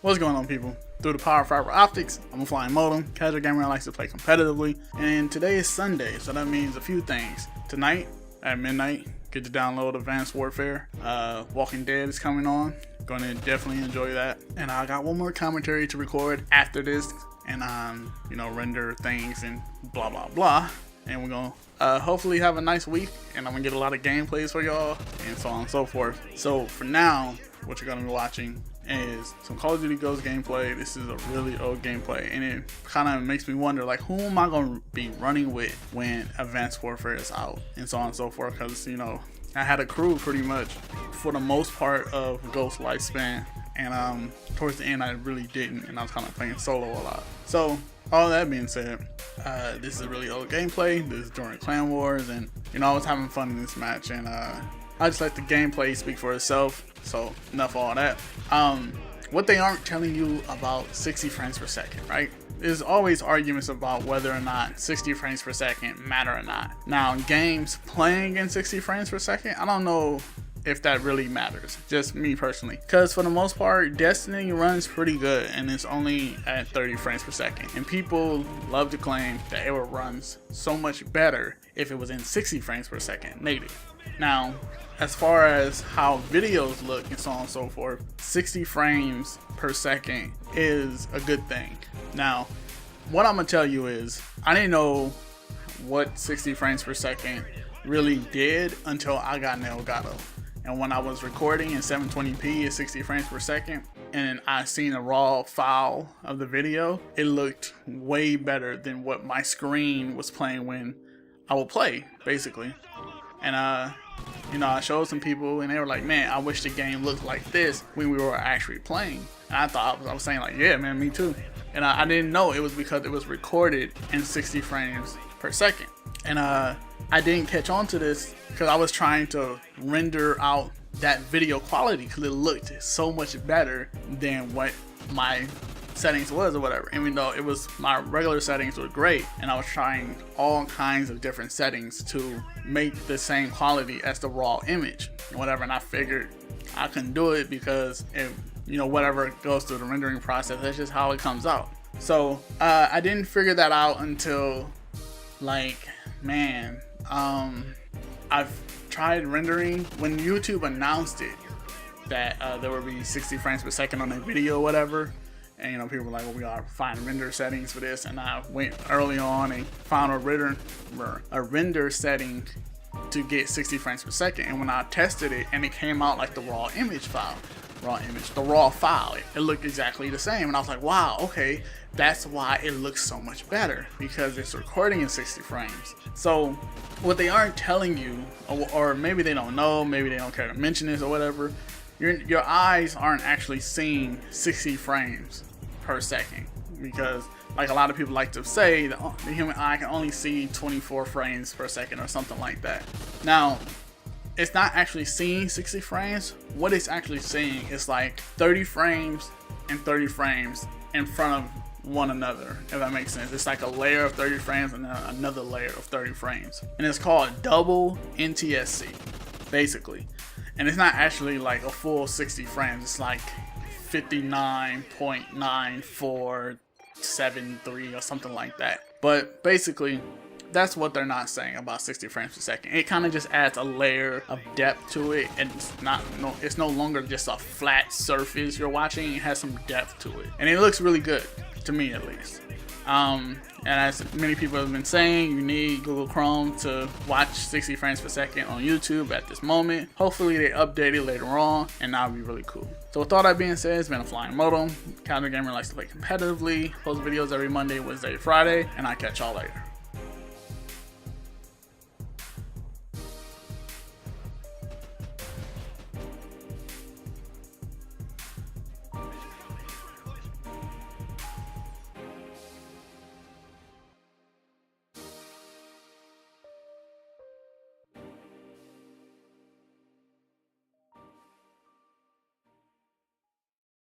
What's going on, people? Through the power of fiber optics, I'm a flying modem, casual gamer that likes to play competitively, and today is Sunday, so that means a few things. Tonight, at midnight, get to download Advanced Warfare. Walking Dead is coming on, gonna definitely enjoy that. And I got one more commentary to record after this, and render things and blah blah blah. And we're gonna hopefully have a nice week, and I'm gonna get a lot of gameplays for y'all, and so on and so forth. So for now, what you're gonna be watching is some Call of Duty Ghost gameplay. This is a really old gameplay, and it kind of makes me wonder, like, who am I going to be running with when Advanced Warfare is out, and so on and so forth, because, I had a crew pretty much for the most part of Ghost lifespan, and towards the end I really didn't, and I was kind of playing solo a lot. So all that being said, this is a really old gameplay. This is during Clan Wars, and I was having fun in this match, and I just let the gameplay speak for itself. So enough of all that. What they aren't telling you about 60 frames per second, right? There's always arguments about whether or not 60 frames per second matter or not. Now, games playing in 60 frames per second, I don't know if that really matters, just me personally, because for the most part Destiny runs pretty good and it's only at 30 frames per second, and people love to claim that it would run so much better if it was in 60 frames per second native. Now, as far as how videos look and so on and so forth, 60 frames per second is a good thing. Now, what I'm gonna tell you is, I didn't know what 60 frames per second really did until I got an Elgato. And when I was recording in 720p at 60 frames per second, and I seen a raw file of the video, it looked way better than what my screen was playing when I would play, basically. And I showed some people, and they were like, "Man, I wish the game looked like this when we were actually playing." And I thought, I was saying, like, "Yeah, man, me too." And I didn't know it was because it was recorded in 60 frames per second. And I didn't catch on to this because I was trying to render out that video quality because it looked so much better than what my settings was or whatever. Even though it was, my regular settings were great, and I was trying all kinds of different settings to make the same quality as the raw image and whatever. And I figured I couldn't do it because whatever goes through the rendering process, that's just how it comes out. So I didn't figure that out until, like, man, I've tried rendering when YouTube announced it that there would be 60 frames per second on a video or whatever. And people were like, "Well, we gotta find render settings for this." And I went early on and found a render setting to get 60 frames per second. And when I tested it, and it came out like the raw file, it looked exactly the same. And I was like, wow, okay, that's why it looks so much better, because it's recording in 60 frames. So what they aren't telling you, or maybe they don't know, maybe they don't care to mention this or whatever, your eyes aren't actually seeing 60 frames per second, because, like, a lot of people like to say, the human eye can only see 24 frames per second or something like that. Now, it's not actually seeing 60 frames. What it's actually seeing is like 30 frames and 30 frames in front of one another, if that makes sense. It's like a layer of 30 frames and then another layer of 30 frames, and it's called double NTSC, basically. And it's not actually like a full 60 frames. It's like 59.9473 or something like that. But basically, that's what they're not saying about 60 frames per second. It kind of just adds a layer of depth to it, and it's no longer just a flat surface you're watching. It has some depth to it, and it looks really good, to me at least. And as many people have been saying, you need Google Chrome to watch 60 frames per second on YouTube at this moment. Hopefully they update it later on, and that'll be really cool. So with all that being said, it's been a flying modem. Casual gamer likes to play competitively. Post videos every Monday, Wednesday, Friday, and I'll catch y'all later.